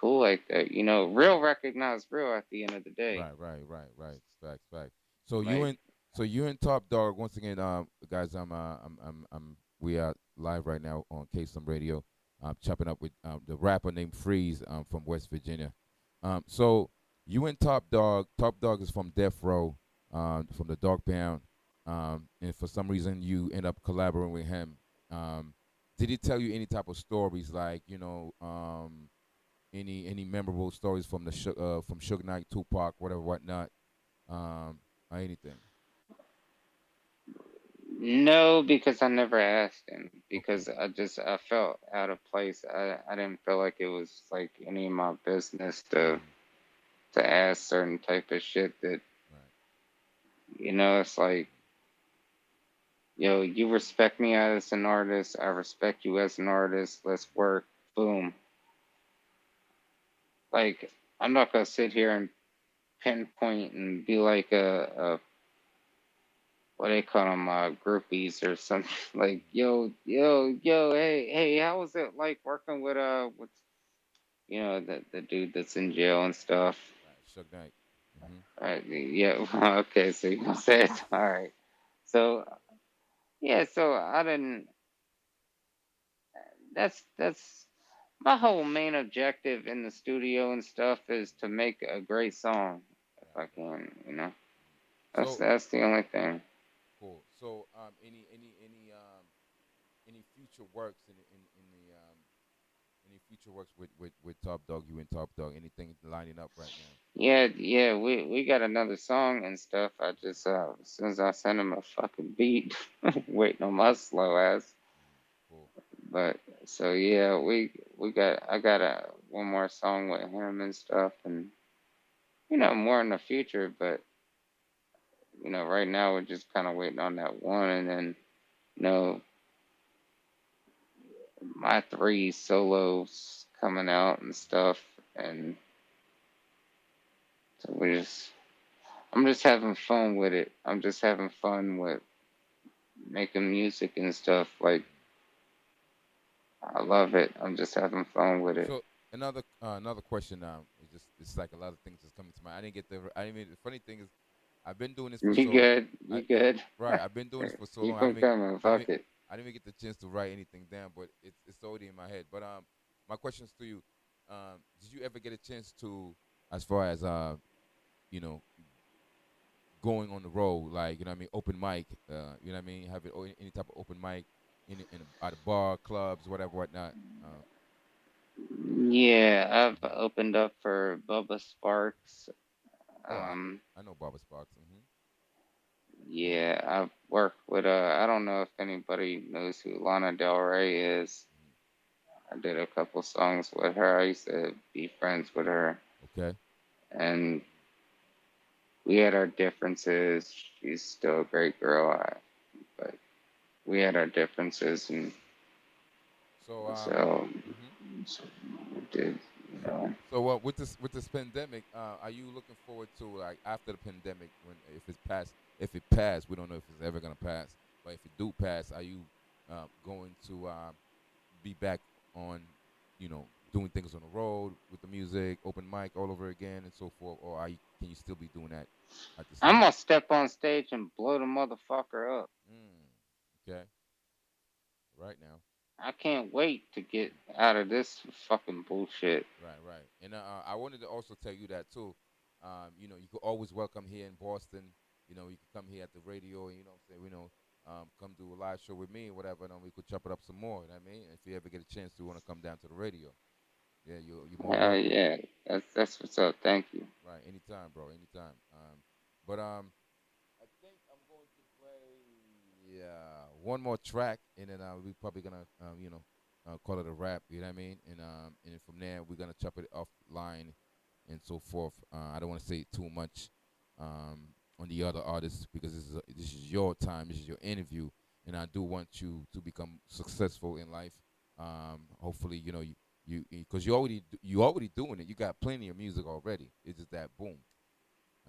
cool like that, you know. Real Mm-hmm. recognize real at the end of the day, Right, right, right, right. Facts, facts. So you like. and Top Dog once again, guys. We are live right now on K-Some Radio. Chopping up with the rapper named Freeze from West Virginia. So you and Top Dog. Top Dog is from Death Row, from the Dog Pound. And for some reason you end up collaborating with him. Did he tell you any type of stories like any memorable stories from from Suge Knight, Tupac, whatever, whatnot, or anything? No, because I never asked him Okay. because I felt out of place. I didn't feel like it was like any of my business Hmm. to ask certain type of shit that, Right. you know, it's like, yo, you respect me as an artist, I respect you as an artist, let's work, boom. Like, I'm not gonna sit here and pinpoint and be like a what they call them, groupies or something. Like, yo, hey, how was it like working with you know, the dude that's in jail and stuff? Right. Suge Knight. Hmm. Yeah, okay, so you said all right. So yeah, so I didn't. That's my whole main objective in the studio and stuff is to make a great song if Right. I Right. can, you know. So That's the only thing. cool. So any future works any future works with Top Dog, you and Top Dog, anything lining up right now? Yeah, we got another song and stuff. I just as soon as I send him a fucking beat, waiting on my slow ass. Mm. Cool. But so yeah, we got I got a one more song with him and stuff, and you know more in the future. But you know right now we're just kind of waiting on that one, and then you know my three solos coming out and stuff, and so we just I'm just having fun with it. I'm just having fun with making music and stuff. Like Mm. I love it. I'm just having fun with it. So another question now. It's like a lot of things that's coming to mind. I didn't get the. I mean, the funny thing is, I've been doing this for You so. good? I You good? right. I've been doing this for so long. Keep them coming. I didn't. Fuck it. I didn't even get the chance to write anything down, but it's already in my head. But my questions to you. Did you ever get a chance to, as far as you know, going on the road, like what I mean, open mic, what I mean, have it any type of open mic at a bar, clubs, whatever, whatnot. Yeah, I've Mhm. opened up for Bubba Sparks. Oh, Um, I know Barbara Sparks. Hmm. Cool. yeah, I've worked with I don't know if anybody knows who Lana Del Rey is. Hmm. I did a couple songs with her. I used to be friends with her, Okay. and we had our differences. She's still a great girl, but we had our differences, and So so, mhm. so we did, you know. So with this pandemic, are you looking forward to, like, after the pandemic, when if it passed, we don't know if it's ever gonna pass, but if it do pass, are you going to be back on, doing things on the road with the music, open mic all over again and so forth, or can you still be doing that at the I'm same? gonna step on stage and blow the motherfucker up. Mm, okay, right now. I can't wait to get out of this fucking bullshit. Right, right. And I wanted to also tell you that too. You could always welcome here in Boston. You could come here at the radio and say, come do a live show with me or whatever, and then we could chop it up some more. You know what I mean? If you ever get a chance to want to come down to the radio, yeah, you're more than Hell welcome. yeah, that's what's up. Thank you. Right, anytime, bro, anytime. But I think I'm going to play one more track, and then we're probably gonna call it a wrap. You know what I mean? And then from there we're gonna chop it offline and so forth. I don't want to say too much on the other artists because this is your time, this is your interview, and I do want you to become successful in life. Hopefully, you because you already doing it. You got plenty of music already. It's just that boom.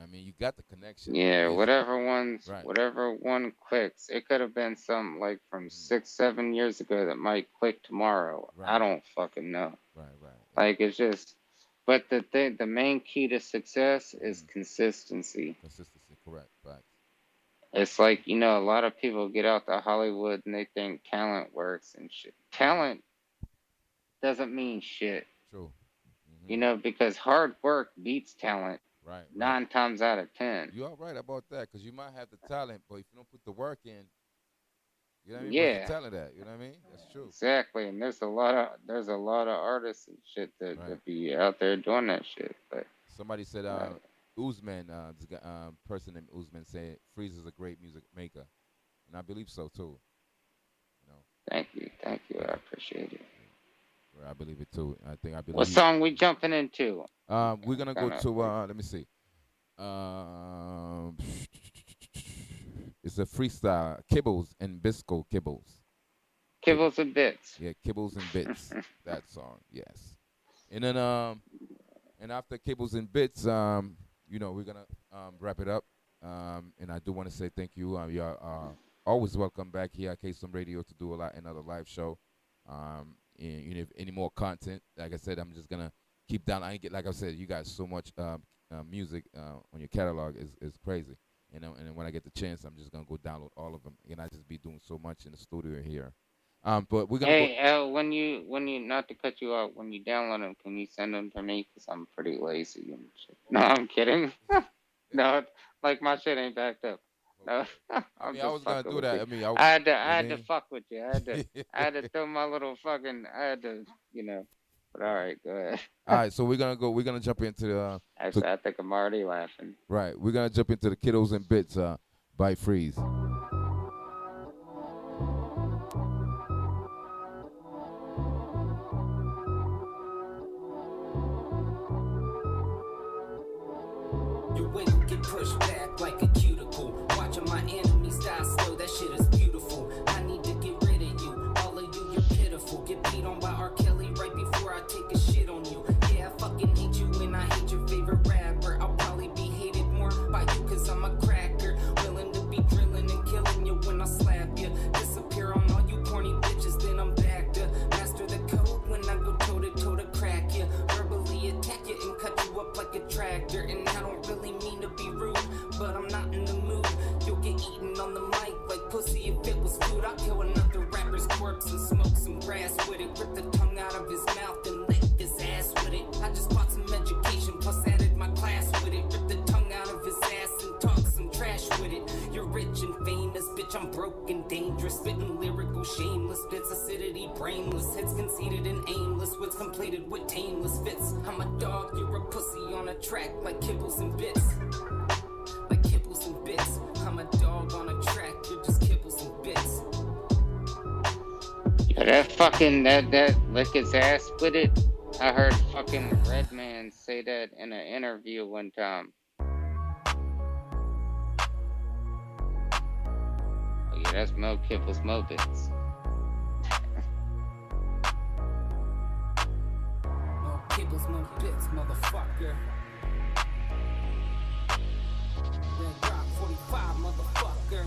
I mean, you got the connection. Yeah, It's right. whatever one clicks. It could have been something like from Mm-hmm. 6, 7 years ago that might click tomorrow. I Right. don't fucking know. Right. Right. Like it's just, but the main key to success is Mm-hmm. consistency. Consistency. Correct. Facts. It's like, a lot of people get out to Hollywood and they think talent works and shit. Mm-hmm. Talent doesn't mean shit, True. Mm-hmm. because hard work beats talent Right. Right. 9 times out of 10. You are right about that because you might have the talent, but if you don't put the work in, you know what I mean. Where's the Yeah, talent at? You know what I mean. That's true. exactly. And there's a lot of artists and shit that, Right. that be out there doing that shit. But Somebody said, uh, Uzman, this guy, person named Uzman said, Freeze is a great music maker, and I believe so too. You know, thank you. I appreciate it. I believe it too. I What believe. song we jumping into? We're gonna go Kinda to. like Let me see. Um, it's a freestyle. Kibbles and Bisco Kibbles. Kib- Kibbles and Bits. yeah, Kibbles and Bits. That song, yes. And then and after Kibbles and Bits, we're gonna wrap it up. And I do want to say thank you. You're always welcome back here at K-Some Radio to do another live show. And if any more content, like I said, I'm just gonna keep down. Like I said, you got so much music on your catalog is crazy. And then when I get the chance, I'm just gonna go download all of them. And I just be doing so much in the studio here. But we're gonna go. Hey, L, when you not to cut you out, when you download them, can you send them to me? Cause I'm pretty lazy and shit. No, I'm kidding. No, like my shit ain't backed up. No, I I'm mean, I just was gonna fucking do with that. you. I mean, I had to, I I had to mean, fuck with you. I had to throw my little fucking. I had to. But all right, go ahead. all right. So we're gonna go. We're gonna jump into Actually, I think I'm already laughing. right. We're gonna jump into the Kiddos and Bits by Freeze. Your wig will get pushed back like a cuticle. Watching my enemies die slow, that shit is beautiful. I need to get rid of you, all of you, you're pitiful. Get beat on by R. Kelly right before I take a shit on you. Yeah, I fucking hate you and I hate your favorite rapper. I'll probably be hated more by you cause I'm a cracker. Willing to be drilling and killing you when I slap you. Disappear on all you corny bitches, then I'm back to master the code when I go toe to toe to crack you. Verbally attack you and cut you up like a tractor. And I don't really mean to be rude, but I'm not in the mood. You'll get eaten on the mic like pussy if it was food. I'll kill another rapper's corpse and smoke some grass with it. Rip the tongue out of his mouth and lick his ass with it. I just bought some education plus added my class with it. Rip the tongue out of his ass and talk some trash with it. You're rich and famous, bitch, I'm broke and dangerous. Spitting lyrical shameless bits, acidity brainless. Hits conceited and aimless, wits completed with tameless fits. I'm a dog, you're a pussy on a track like Kibbles and Bits. Like Kibbles and Bits. I'm a dog on a track, you're just Kibbles and Bits. Yeah, that lick his ass with it. I heard fucking Redman say that in an interview one time. Oh yeah, that's Mo Kibbles Mo Bits. No Kibbles, no Bits, motherfucker. Red Rock 45, motherfucker.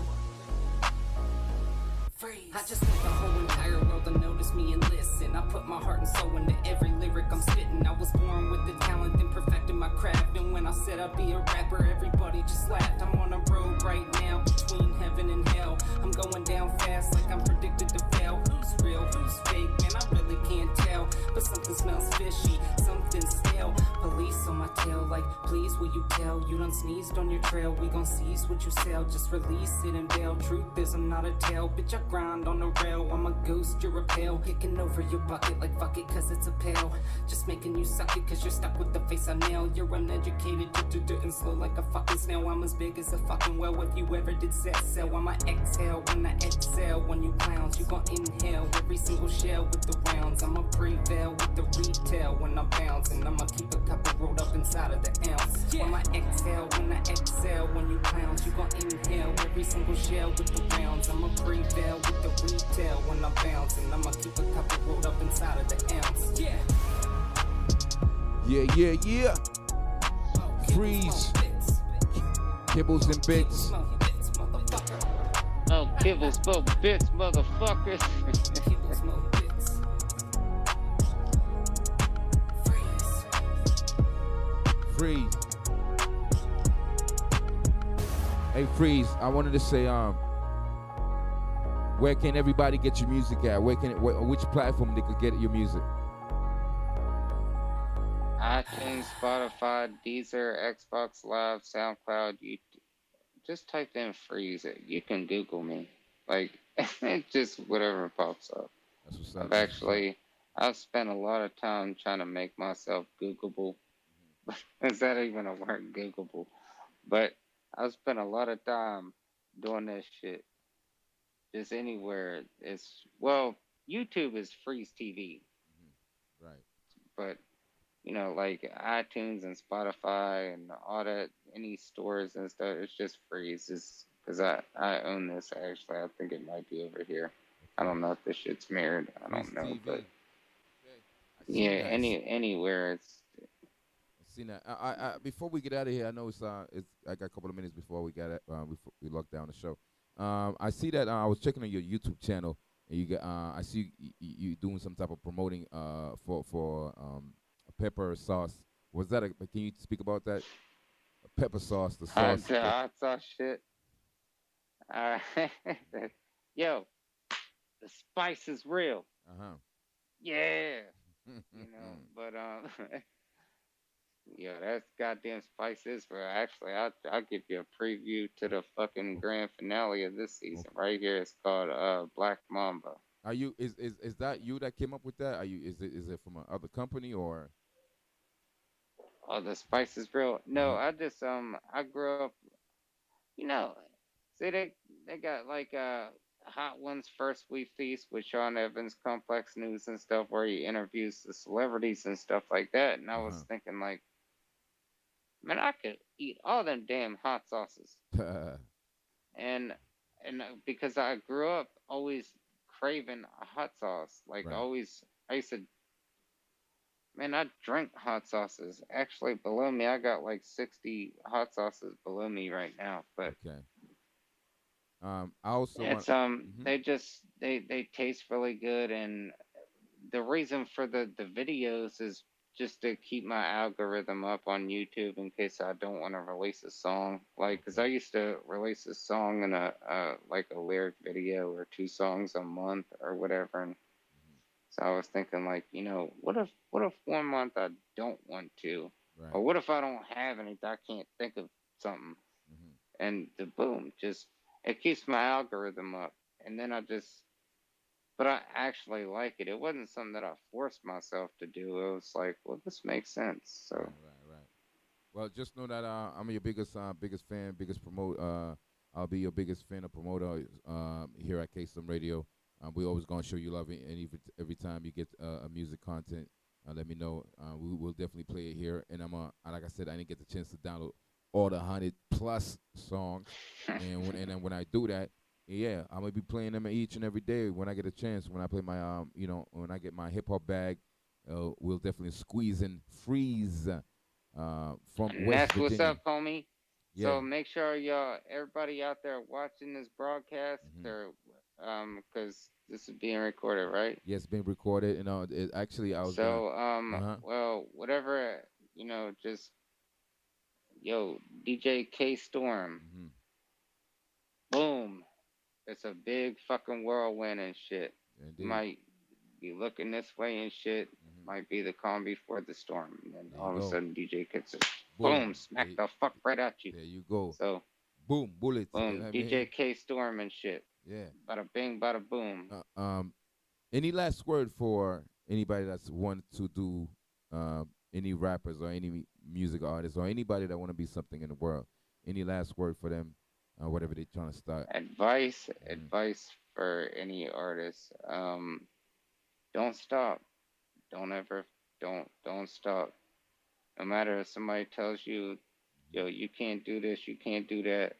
Freiz. I just want the whole entire world to notice me and listen. I put my heart and soul into every lyric I'm spitting. I was born with the talent and perfecting my craft. And when I said I'd be a rapper, everybody just laughed. I'm on a road right now between heaven and hell. I'm going down fast like I'm predicted to fail. Who's real, who's fake, man, I really can't tell. But something smells fishy, something stale. Police on my tail like, please will you tell? You done sneezed on your trail, we gon' seize what you sell. Just release it and bail. Truth is I'm not a tale, bitch, I grind on the rail. I'm a ghost, you're a pail. Kicking over your bucket like fuck it cause it's a pail. Just making you suck it cause you're stuck with the face I nail. You're uneducated, and slow like a fucking snail. I'm as big as a fucking well if you ever did set sail. I'ma exhale when I exhale. When you clowns, you gon' inhale every single shell with the rounds. I'ma prevail with the retail when I'm bouncing. I'ma keep a couple rolled up inside of the ounce. When I exhale, when I exhale, when you you clowns. You gon' inhale every single shell with the rounds. I'ma prevail with the retail when I'm bouncing. I'ma keep a couple rolled up inside of the ounce. Yeah. Yeah, yeah, yeah. Freiz. Kibbles and bits. Oh, kibbles, smoke bits, motherfuckers. Freiz. Hey, Freiz, I wanted to say, where can everybody get your music at? Which platform they could get your music? iTunes, Spotify, Deezer, Xbox Live, SoundCloud. You just type in Freeze it. You can Google me. Like, just whatever pops up. That's what's up. I've spent a lot of time trying to make myself Googleable. Is that even a word, Googleable? But I've spent a lot of time doing that shit. Just anywhere. Well, YouTube is Freeze TV. Right. But like iTunes and Spotify and all that, any stores and stuff, it's just Freeze. It's because I own this actually. I think it might be over here. I don't know if this shit's mirrored. I Freeze don't know, TV. but Okay. yeah, anywhere it's. I've seen that. I before we get out of here, I know it's I got a couple of minutes before we got it. Before we lock down the show. I see that I was checking on your YouTube channel, and you got I see you doing some type of promoting for pepper sauce. Was that can you speak about that? Pepper sauce, the sauce. Hot sauce shit. Uh, yo, the spice is real. Yeah, but yeah, that's goddamn spice is real. Actually, I'll give you a preview to the fucking grand finale of this season right here. It's called Black Mamba. Are you is that you that came up with that? Are you is it from another company or? Oh, the spice is real. No, I just I grew up, you know, see they got like Hot Ones First We Feast with Sean Evans, Complex News and stuff, where he interviews the celebrities and stuff like that. And I was thinking like, man, I could eat all them damn hot sauces. and because I grew up always craving a hot sauce, like always, I used to. Man, I drink hot sauces. Actually, below me, I got like 60 hot sauces below me right now. But okay. I also it's they taste really good, and the reason for the videos is just to keep my algorithm up on YouTube in case I don't want to release a song. Like, because I used to release a song and a like a lyric video or two songs a month or whatever, and so I was thinking, like, what if 1 month I don't want to, or what if I don't have anything? I can't think of something, and the boom, just it keeps my algorithm up, and then but I actually like it. It wasn't something that I forced myself to do. It was like, well, this makes sense. So right. Well, just know that I'm your biggest fan, biggest promoter. I'll be your biggest fan or promoter here at K-Sum Radio. We always gonna show you love, and every time you get a music content, let me know. We will definitely play it here. And like I said, I didn't get the chance to download all the 100+ songs, and then when I do that, yeah, I'm gonna be playing them each and every day when I get a chance. When I play my when I get my hip hop bag, we'll definitely squeeze and freeze from and West that's Virginia. what's up, homie. Yeah. So make sure everybody out there watching this broadcast, because this is being recorded, right? Yes, it's being recorded, and actually I was. So well, whatever, just DJ K Storm, boom, it's a big fucking whirlwind and shit. Indeed. Might be looking this way and shit. Might be the calm before the storm, and then all of a sudden DJ gets it, boom, smack the fuck right at you. There you go. So boom, bullets. boom, DJ K Storm and shit. Yeah. Bada bing, bada boom. Any last word for anybody that's want to do any rappers or any music artists or anybody that want to be something in the world? Any last word for them? Whatever they're trying to start. Advice for any artist. Don't stop. Don't stop. No matter if somebody tells you yo, you can't do this, you can't do that.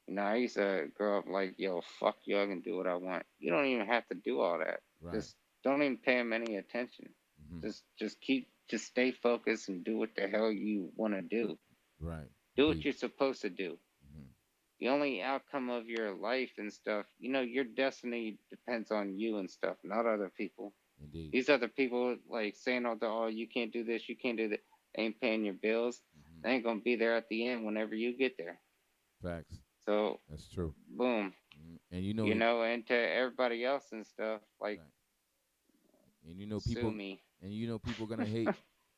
You know, I used to grow up like, yo, fuck you, I can do what I want. You don't even have to do all that. Right. Just don't even pay them any attention. Hmm. Just stay focused and do what the hell you want to do. Right. Do what Indeed. you're supposed to do. Hmm. The only outcome of your life and stuff, you know, your destiny depends on you and stuff, not other people. Indeed. These other people like saying oh, you can't do this, you can't do that. They ain't paying your bills. Hmm. They ain't gonna be there at the end whenever you get there. Facts. So That's true. boom, And you know, you know, and to everybody else and stuff, like right. And you know, sue people, me. and you know, people gonna hate.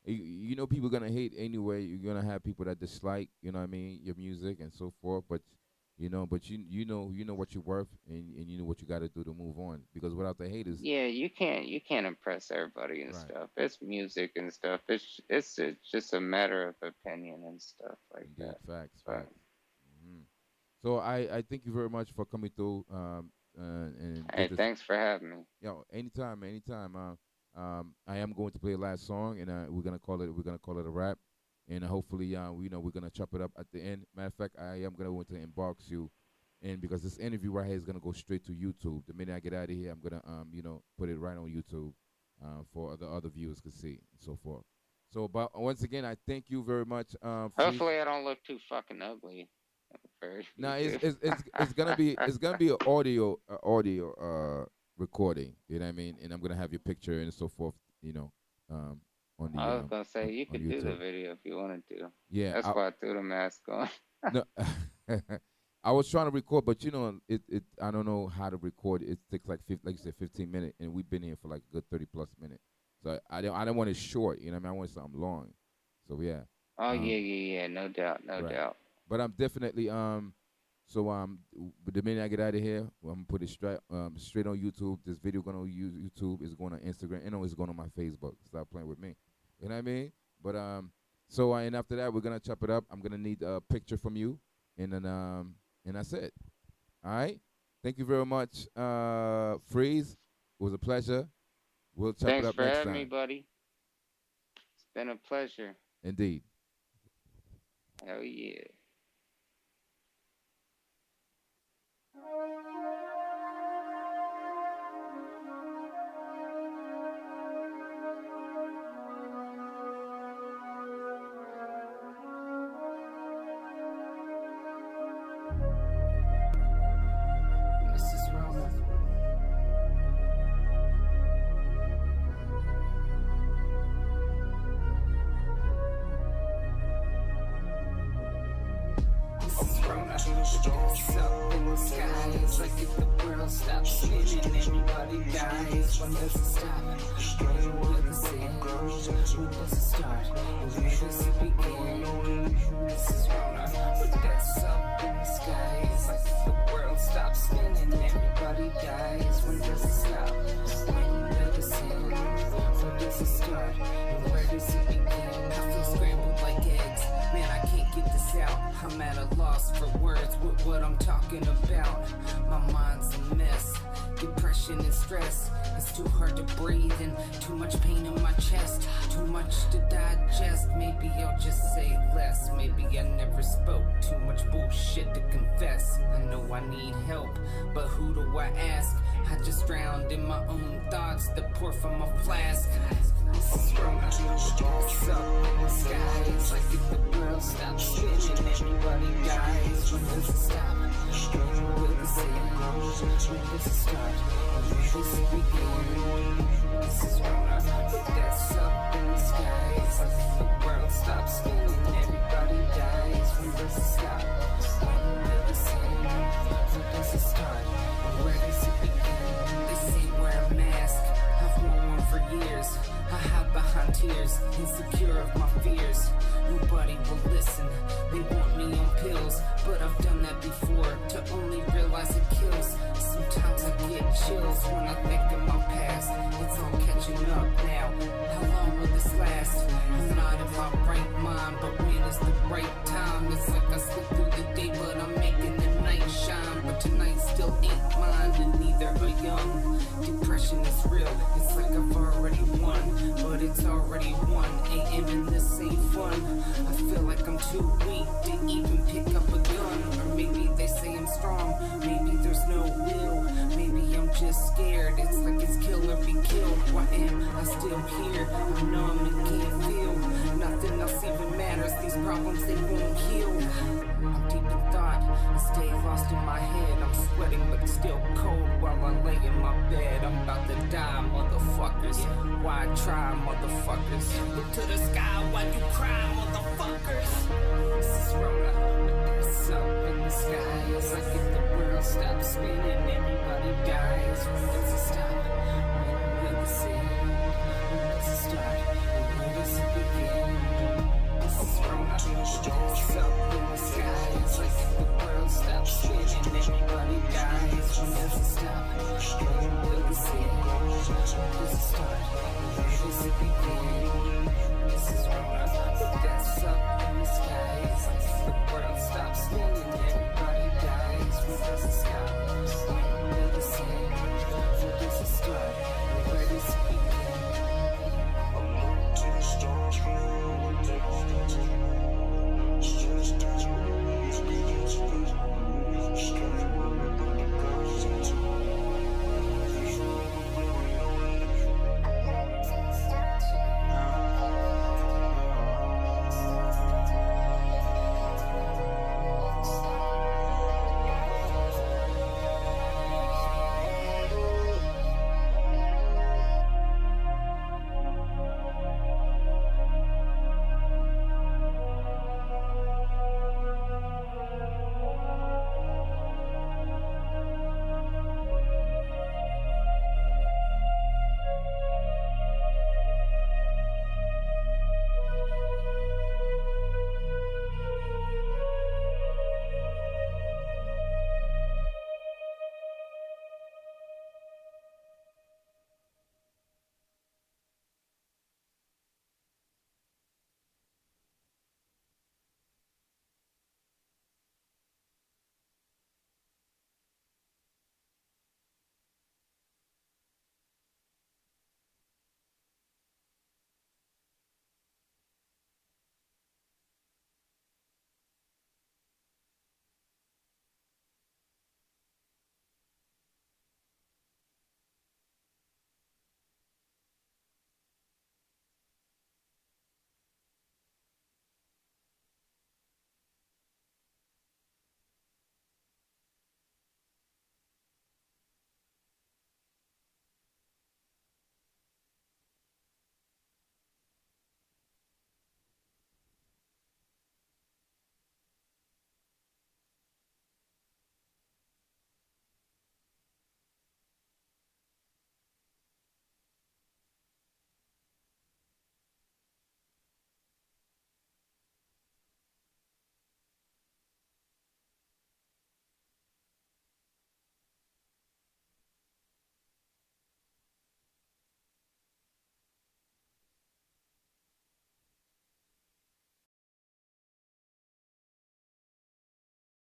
You know, people gonna hate anyway. You're gonna have people that dislike, you know what I mean, your music and so forth. But you know, you know what you're worth, and you know what you got to do to move on. Because without the haters, Yeah, you can't impress everybody and right? stuff. It's music and stuff. It's just a matter of opinion and stuff like Indeed, that. facts, But facts. Hmm. So I thank you very much for coming through and hey, give this. thanks for having me. Yo, anytime, anytime. I am going to play a last song, and we're gonna call it a wrap, and hopefully, we're gonna chop it up at the end. Matter of fact, I am gonna want to inbox you, and because this interview right here is gonna go straight to YouTube. The minute I get out of here, I'm gonna put it right on YouTube, for the other viewers to see and so forth. So, but once again, I thank you very much, Freeze. Hopefully, I don't look too fucking ugly for Now it's YouTube. it's it's it's gonna be it's gonna be an audio recording. You know what I mean? And I'm gonna have your picture and so forth. Um, on the I was gonna say you on could do the YouTube. video if you wanted to. Yeah. That's why I threw the mask on. No, I was trying to record, but it I don't know how to record. It takes like you said, 15 minutes, and we've been here for like a good 30+ minutes. So I don't want it short. You know what I mean? I want something long. So yeah. Oh yeah, Um, yeah, yeah. No doubt, no right. doubt. But I'm definitely the minute I get out of here, I'm gonna put it straight on YouTube. This video going on YouTube, is going on Instagram, and it's going on my Facebook. Stop playing with me. You know what I mean? But and after that, we're gonna chop it up. I'm gonna need a picture from you, and then and that's it. All right. Thank you very much, Freeze. It was a pleasure. We'll chop it Thanks up for next having me, time. buddy. It's been a pleasure. Indeed. Hell yeah. Mrs. Roma. Mrs. Rona. It's up in the sky. It's like if the world stops spinning, everybody dies. When does it stop? When does it end? When does it start? And where does it begin? Mrs. Rona. But that's up in the sky. It's like if the world stops spinning, everybody dies. When does it stop? When does it end? When does it start? And where does it begin? I feel scrambled like eggs. Man, I can't get this out. I'm at a loss for words with what I'm talking about. My mind's a mess. Depression and stress. It's too hard to breathe and too much pain in my chest. Too much to digest. Maybe I'll just say less. Maybe I never spoke. Too much bullshit to confess. I know I need help, but who do I ask? I just drowned in my own thoughts that pour from a flask. This is Rona. It's up in the sky. It's like if the world stops spinning, everybody dies. When does it stop? When will it end? When does it start? And where does it begin? This is Rona. But that's up in the sky. It's like if the world stops spinning, everybody dies. When does it stop? When will it end? When does it start? And where does it begin? They say wear a mask. I've worn one for years. I hide behind tears, insecure of my fears. Nobody will listen, they want me on pills. But I've done that before, to only realize it kills. Sometimes I get chills when I think of my past. It's all catching up now, how long will this last? I'm not in my right mind, but when is the right time? It's like I slip through the day, but I'm making the night shine. But tonight still ain't mine. kind and neither are young. Depression is real, it's like I've already won, but it's already 1 a.m. and this ain't fun. I feel like I'm too weak to even pick up a gun. Or maybe they say I'm strong, maybe there's no will. Maybe I'm just scared, it's like it's kill or be killed. Why am I still here? I'm numb and can't feel. Nothing else even matters, these problems they won't heal. I'm deep in thought, I stay lost in my head. I'm sweating but still cold while I lay in my bed. I'm about to die, motherfuckers. Why try, motherfuckers? Look to the sky while you cry, motherfuckers. This is Rona, but there's up in the sky. It's like if the world stops spinning, everybody dies. When does it stop? When will it end? When does it start? When does it begin? This is Rona, but there's up in the sky. It's like if the world stops spinning, everybody dies. When does it stop? When will it end? When does it start? When does it begin? This is Rona, but that's up in the sky. It's like if the world stops spinning, everybody dies. When does it stop?